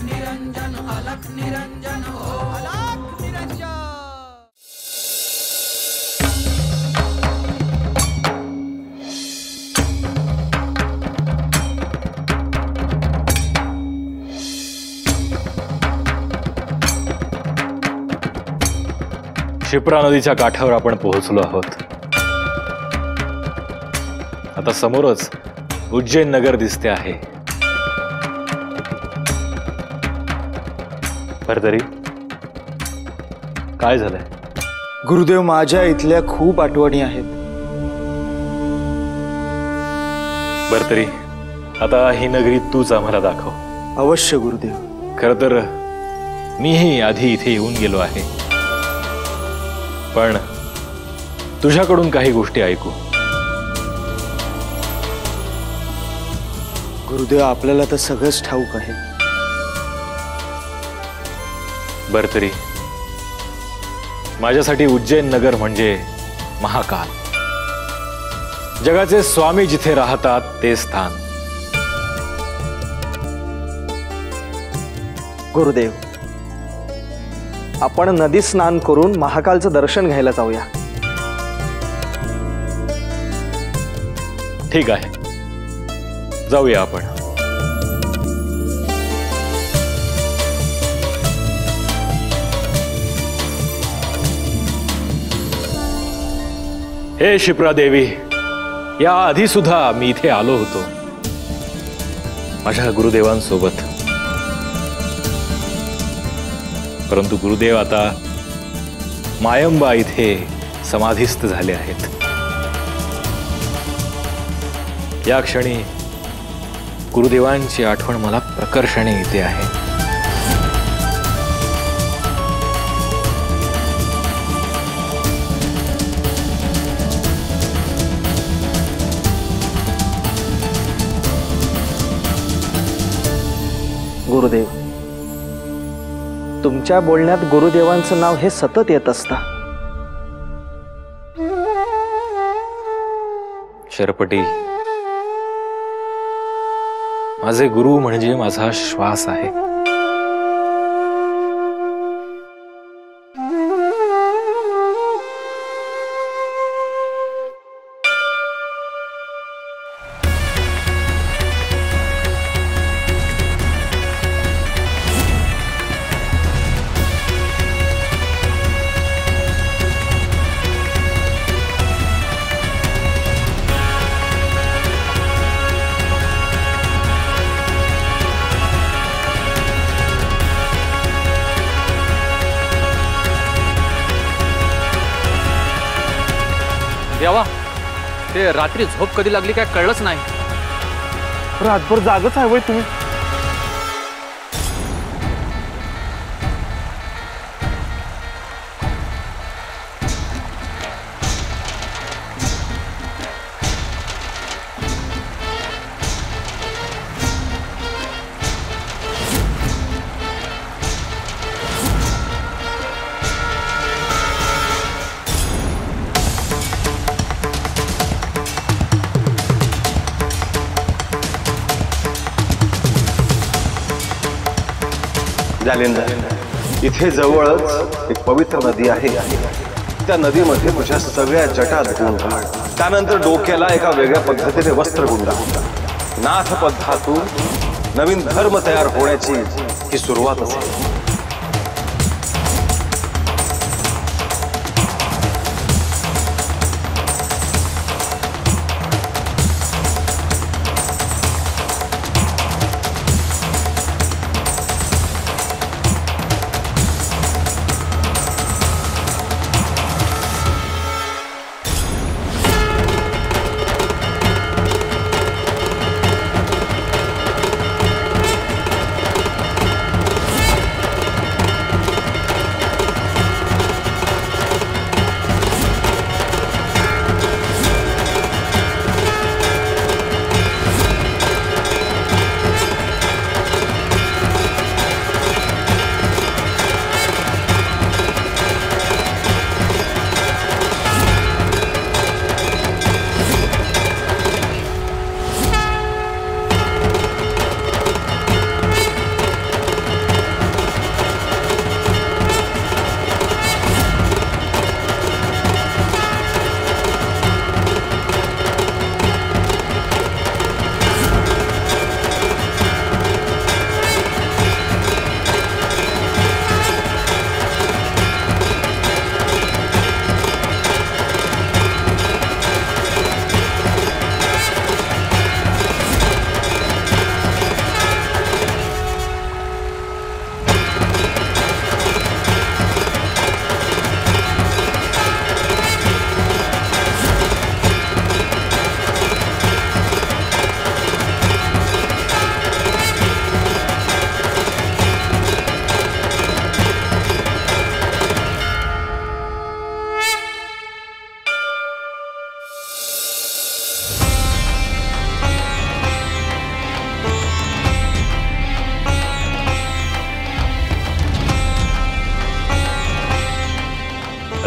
निरंजन अलख निरंजन हो अलख निरंजन। क्षिप्रा नदीच्या काठावर आपण पोहोचलो आहोत। आता समोरच उज्जैन नगर दिसते आहे। तरी काय झालंय? गुरुदेव, माझ्या इथल्या खूप आठवणी आहेत। तरी आता ही नगरी तूच आम्हाला दाखव। अवश्य गुरुदेव। खरं तर मीही आधी इथे येऊन गेलो आहे, पण तुझ्याकडून काही गोष्टी ऐकू। गुरुदेव, आपल्याला तर सगळंच ठाऊक आहे। तरी माझ्यासाठी उज्जैन नगर म्हणजे महाकाल, जगाचे स्वामी जिथे राहतात ते स्थान। गुरुदेव, आपण नदी स्नान करून महाकालचं दर्शन घ्यायला जाऊया। ठीक आहे, जाऊया आपण। हे क्षिप्रा देवी, या आधी सुद्धा मी इथे आलो होतो माझ्या गुरुदेवांसोबत, परंतु गुरुदेव आता मायंबा इथे समाधिस्थ झाले आहेत। या क्षणी गुरुदेवांची आठवण मला प्रकर्षाने येते आहे। गुरुदेव, तुमच्या बोलण्यात गुरुदेवांचं नाव हे सतत येत असतं। शरपटी, माझे गुरु म्हणजे माझा श्वास आहे। देवा, ते रात्री झोप कधी लागली काय कळलंच नाही। रातभर जागच आहे वय तुम्ही? जालिंदर, इथे जवळच एक पवित्र नदी आहे। त्या नदीमध्ये तुझ्या सगळ्या जटा धुवून काढ। त्यानंतर डोक्याला एका वेगळ्या पद्धतीने वस्त्र गुंडा। नाथ पद्धतीतून नवीन धर्म तयार होण्याची ही सुरुवात असेल।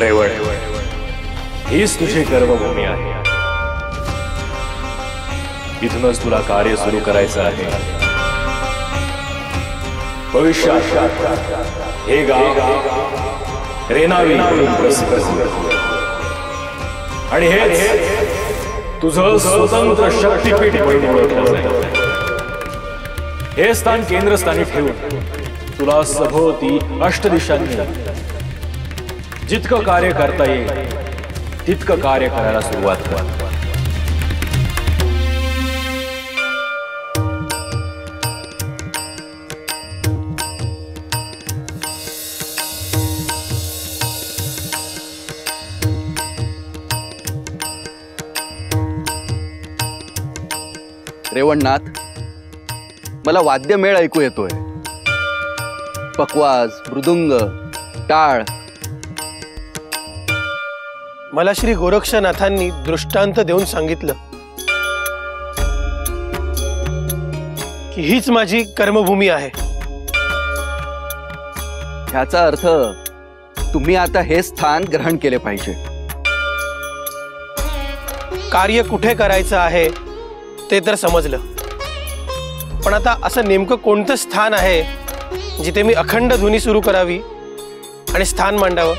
रेवण, हीच तुझी कर्मभूमी आहे. इथूनच तुला कार्य सुरू करायचं आहे. भविष्यात हे गाव रेनावी म्हणून प्रसिद्ध होईल आणि हेच तुझं स्वतंत्र शक्तीपीठ म्हणून ओळखलं जाईल. हे स्थान केंद्रस्थानी ठेवून तुला सभोवती अष्टदिशांनी जितकं कार्य करता येईल तितकं कार्य करायला सुरुवात कर. रेवणनाथ, मला वाद्यमेळ ऐकू येतोय. पकवाज, मृदुंग, टाळ. मला श्री गोरक्षनाथांनी दृष्टांत देऊन सांगितलं की हीच माझी कर्मभूमी आहे. ह्याचा अर्थ तुम्ही आता हे स्थान ग्रहण केले पाहिजे. कार्य कुठे करायचं आहे ते तर समजलं, पण आता असं नेमकं कोणतं स्थान आहे जिथे मी अखंड ध्वनी सुरू करावी आणि स्थान मांडावं?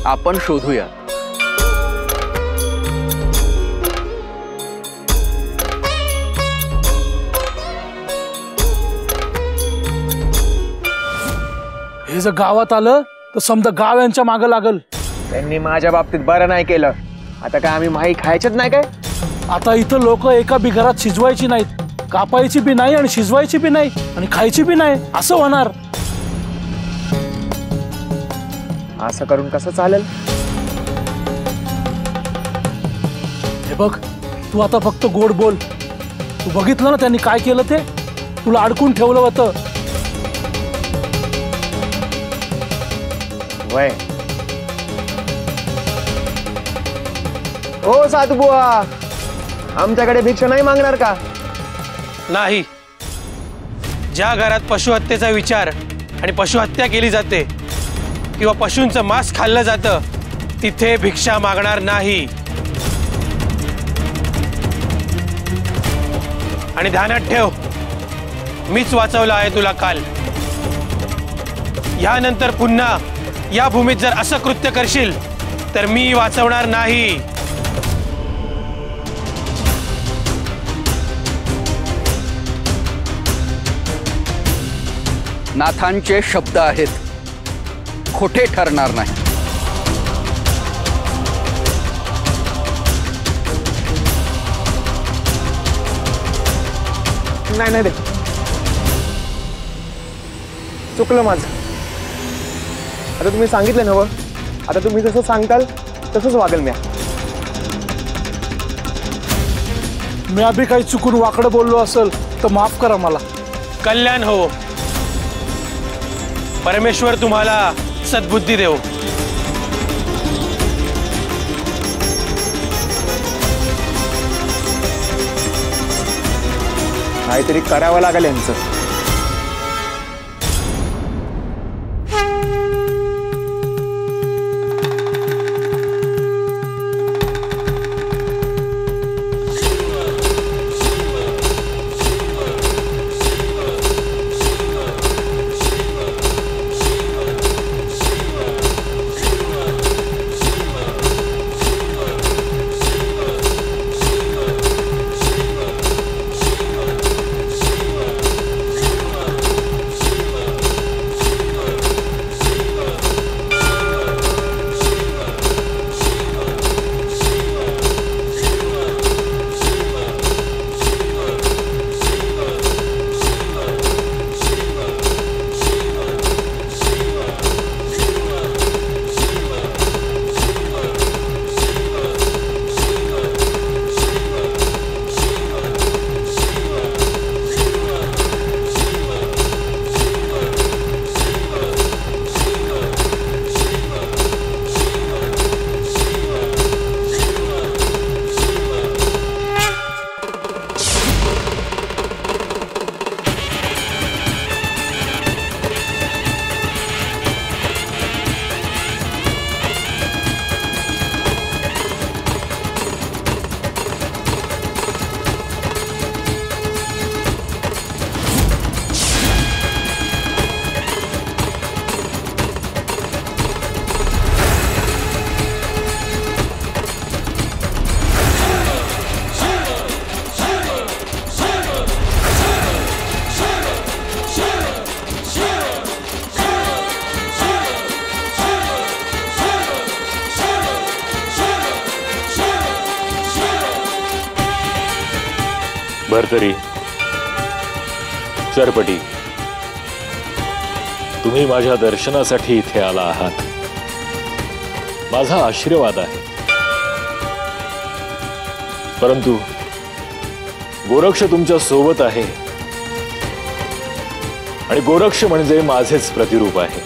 आपण शोधूया. हे जर गावात आलं तर समजा गाव यांच्या मागं लागल. त्यांनी माझ्या बाबतीत बरं नाही केलं. आता काय आम्ही माही खायचेच नाही काय? आता इथं लोक एका बी घरात शिजवायची नाहीत, कापायची बी नाही आणि शिजवायची बी नाही आणि खायची बी नाही, असं होणार. असं करून कसं चालेल? हे बघ, तू आता फक्त गोड बोल. तू बघितलं ना त्यांनी काय केलं ते? तुला अडकून ठेवलं होतं. वय ओ साधुबुवा, आमच्याकडे भिक्षा नाही मागणार का? नाही. ज्या घरात पशुहत्येचा विचार आणि पशुहत्या केली जाते किंवा पशूंचं मांस खाल्लं जातं तिथे भिक्षा मागणार नाही. आणि ध्यानात ठेव, मीच वाचवलं आहे तुला काल. यानंतर पुन्हा या भूमीत जर असं कृत्य करशील तर मी वाचवणार नाही. नाथांचे शब्द आहेत, खोटे ठरणार नाही. नाही नाही, चुकलं माझं. आता तुम्ही सांगितलं नवं, आता तुम्ही जसं सांगताल तसंच वागेल. मी अभि काही चुकून वाकडं बोललो असेल तर माफ करा मला. कल्याण हो. परमेश्वर तुम्हाला सद्बुद्धी देव. काहीतरी करावं लागेल यांचं. भरतरी, चरपटी, तुम्ही माझ्या दर्शनासाठी इथे आला आहात, माझा आशीर्वाद आहे. परंतु गोरक्ष तुमच्या सोबत आहे आणि गोरक्ष म्हणजे माझेच प्रतिरूप आहे.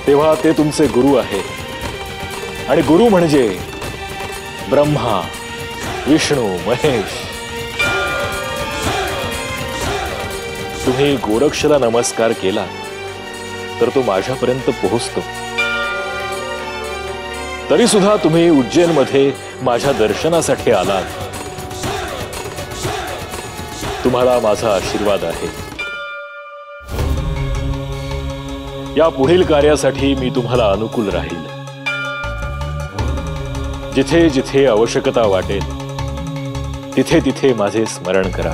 तेव्हा ते तुमचे गुरु आहे आणि गुरु म्हणजे ब्रह्मा, विष्णू, महेश. तुम्ही गोरक्षला नमस्कार केला तर तो माझ्यापर्यंत पोहोचतो. तरी सुद्धा तुम्ही उज्जैनमध्ये माझ्या दर्शनासाठी आलात. तुम्हाला माझा आशीर्वाद आहे. या पुढील कार्यासाठी मी तुम्हाला अनुकूल राहील. जिथे जिथे आवश्यकता वाटेल तिथे तिथे माझे स्मरण करा.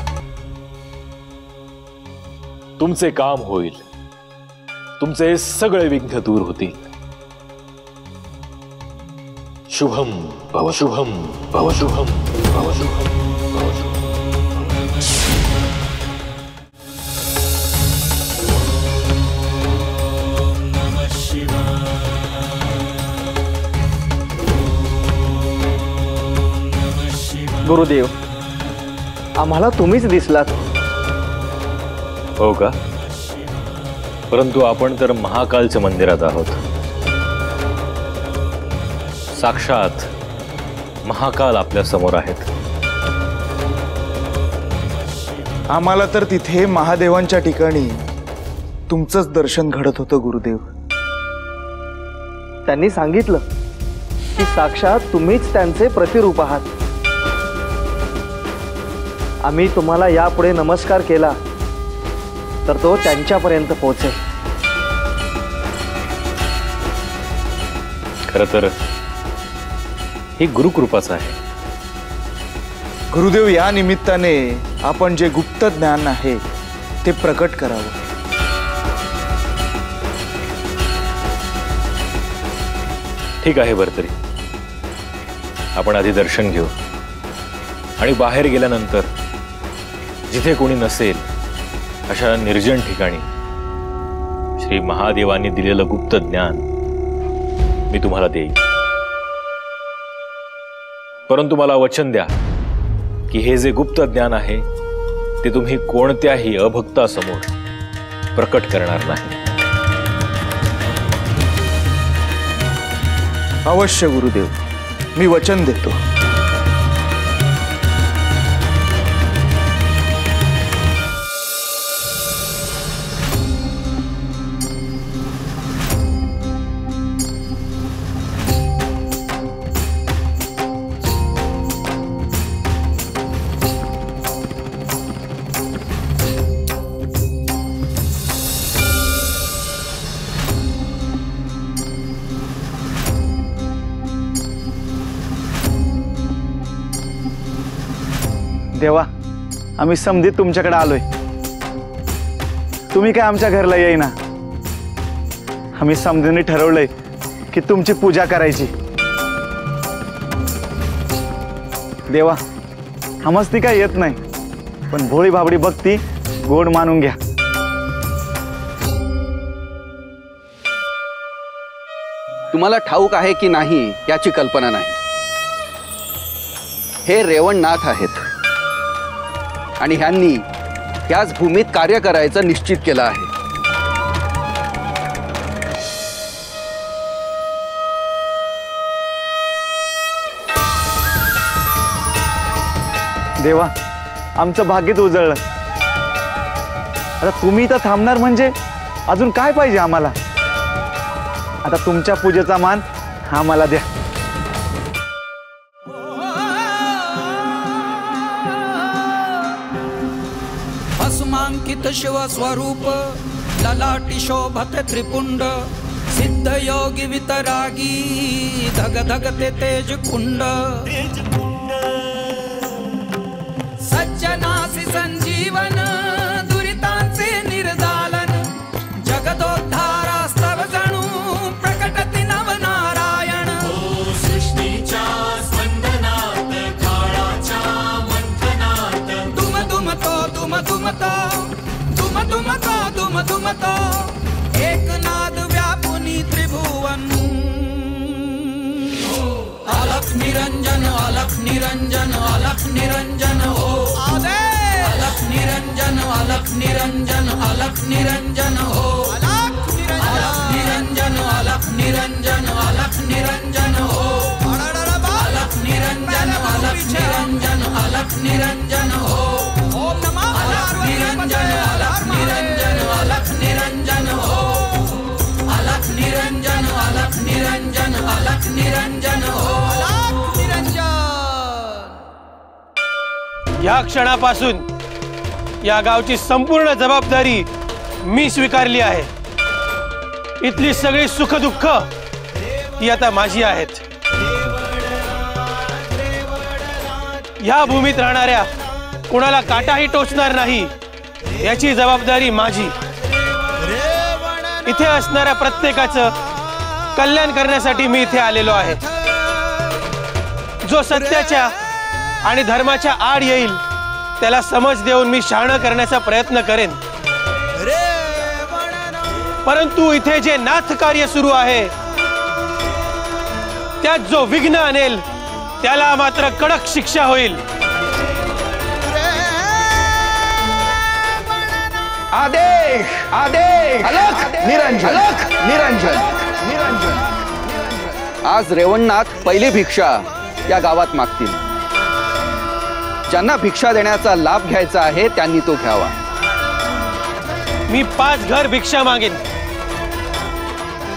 तुमचे काम होईल, तुमचे सगळे विघ्न दूर होतील. शुभम भव, शुभम भव, शुभम भव, शुभम भव, शुभम. गुरुदेव, आम्हाला तुम्हीच दिसलात. हो का? परंतु आपण तर महाकालच्या मंदिरात आहोत. साक्षात महाकाल आपल्या समोर आहेत. आम्हाला तर तिथे महादेवांच्या ठिकाणी तुमचंच दर्शन घडत होतं गुरुदेव. त्यांनी सांगितलं की साक्षात तुम्हीच त्यांचे प्रतिरूप आहात. आम्ही तुम्हाला यापुढे नमस्कार केला तर तो त्यांच्यापर्यंत पोहोचेल. खरं तर ही गुरुकृपाच आहे. गुरुदेव, या निमित्ताने आपण जे गुप्त ज्ञान आहे ते प्रकट करावं. ठीक आहे भरतरी, आपण आधी दर्शन घेऊ आणि बाहेर गेल्यानंतर जिथे कोणी नसेल अशा निर्जन ठिकाणी श्री महादेवांनी दिलेलं गुप्त ज्ञान मी तुम्हाला देईन. परंतु मला वचन द्या की हे जे गुप्त ज्ञान आहे ते तुम्ही कोणत्याही अभक्तासमोर प्रकट करणार नाही. अवश्य गुरुदेव, मी वचन देतो. देवा, आम्ही समधीत तुमच्याकडे आलोय. तुम्ही काय आमच्या घरला येईना. आम्ही समधीने ठरवलंय की तुमची पूजा करायची. देवा, आम्हाच ती काय येत नाही, पण भोळी भाबडी भक्ती गोड मानून घ्या. तुम्हाला ठाऊक आहे की नाही याची कल्पना नाही. हे रेवणनाथ आहेत आणि ह्यांनी याच भूमीत कार्य करायचं निश्चित केलं आहे. देवा, आमचं भाग्यच उजळलं. आता तुम्ही इथं थांबणार म्हणजे अजून काय पाहिजे आम्हाला. आता तुमच्या पूजेचा मान आम्हाला द्या. भस्मांकित शिवस्वरूप ललाटी शोभते त्रिपुंड सिद्ध योगी वितरागी धग धगते तेज कुंड सज्जनासी संजीवन दुरितांचे निर्दालन जगदोद्धारास्तव जणू प्रकटति नवनारायण सृष्टीच्या स्पंदना चमको एकनाद व्यापुनी त्रिभुवन अलख निरंजन अलख निरंजन अलख निरंजन हो अलख निरंजन अलख निरंजन अलख निरंजन हो अलख निरंजन अलख निरंजन अलख निरंजन हो अलख निरंजन अलख निरंजन अलख निरंजन हो ओम नमः अलख निरंजन अलख निरंजन अलख निरंजन हो अलख निरंजन अलख निरंजन अलख निरंजन हो अलख निरंजन। या क्षणापासून या गावची संपूर्ण जबाबदारी मी स्वीकारली आहे। इथली सगळी सुख दुःख ही आता माझी आहेत। या भूमीत राहणाऱ्या कोणाला काटाही टोचणार नाही याची जबाबदारी माझी। इथे असणाऱ्या प्रत्येकाचं कल्याण करण्यासाठी मी इथे आलेलो आहे। जो सत्याच्या आणि धर्माच्या आड येईल त्याला समज देऊन मी शहाणं करण्याचा प्रयत्न करेन, परंतु इथे जे नाथ कार्य सुरू आहे त्यात जो विघ्न आणेल त्याला मात्र कडक शिक्षा होईल। आदेश आदेश निरंजन निरंजन निरंजन। आज रेवणनाथ पहिली भिक्षा या गावात मागतील। ज्यांना भिक्षा देण्याचा लाभ घ्यायचा आहे त्यांनी तो घ्यावा। मी 5 घर भिक्षा मागेन।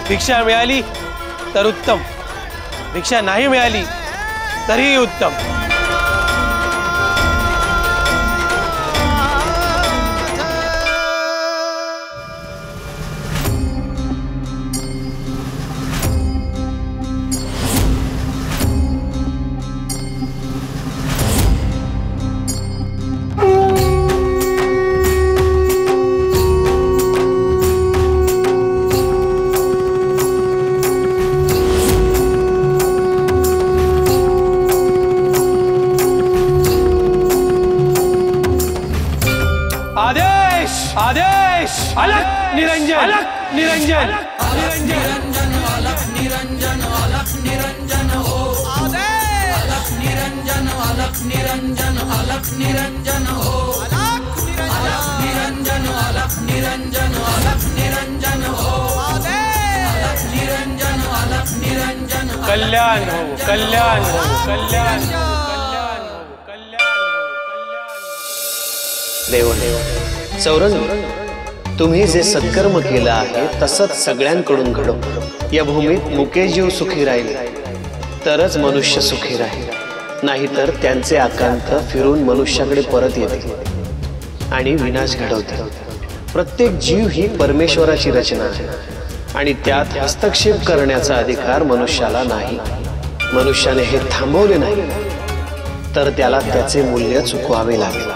भिक्षा मिळाली तर उत्तम, भिक्षा नाही मिळाली तरीही उत्तम। आदेश आदेश अलख निरंजन अलख निरंजन निरंजन अलख निरंजन अलख निरंजन हो अलख निरंजन अलख निरंजन अलख निरंजन हो अलख निरंजन अलख निरंजन अलख निरंजन हो अलख निरंजन अलख निरंजन कल्याण हो कल्याण हो कल्याण हो चौरंग, तुम्ही जे सत्कर्म केलं आहे तसंच सगळ्यांकडून घडो। या भूमीत मुके जीव सुखी राहील तरच मनुष्य सुखी राहील, नाहीतर त्यांचे आकांत फिरून मनुष्याकडे परत येतील आणि विनाश घडवतील। प्रत्येक जीव ही परमेश्वराची रचना आहे आणि त्यात हस्तक्षेप करण्याचा अधिकार मनुष्याला नाही। मनुष्याने हे थांबवले नाही तर त्याला त्याचे मूल्य चुकवावे लागेल।